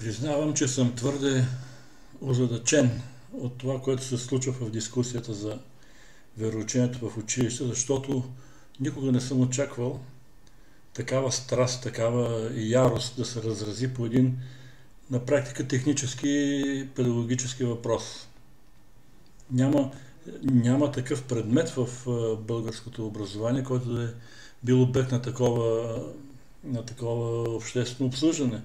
Признавам, че съм твърде озадачен от това, което се случва в дискусията за вероучението в училище, защото никога не съм очаквал такава страст, такава ярост да се разрази по един на практика технически педагогически въпрос. Няма такъв предмет в българското образование, който да е бил обект на такова обществено обсъждане.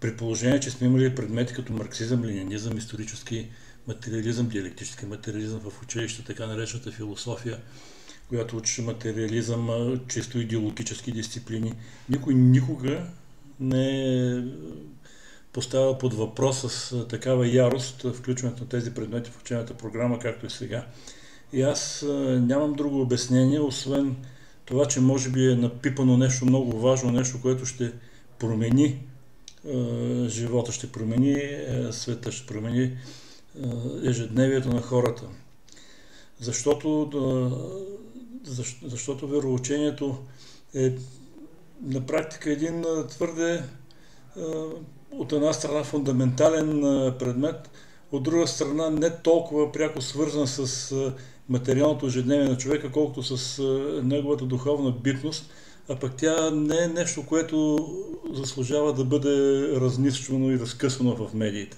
При положение, че сме имали предмети като марксизъм, ленинизъм, исторически материализъм, диалектически материализъм в училище, така наречената философия, която учеше материализъм, чисто идеологически дисциплини. Никой никога не е поставил под въпрос с такава ярост включването на тези предмети в учебната програма, както и сега. И аз нямам друго обяснение, освен това, че може би е напипано нещо много важно, нещо, което ще промени живота, ще промени света, ще промени ежедневието на хората. Защото вероучението е на практика един твърде от една страна фундаментален предмет, от друга страна не толкова пряко свързан с материалното ежедневие на човека, колкото с неговата духовна битност, а пък тя не е нещо, което заслужава да бъде разнищвано и разкъсвано в медиите.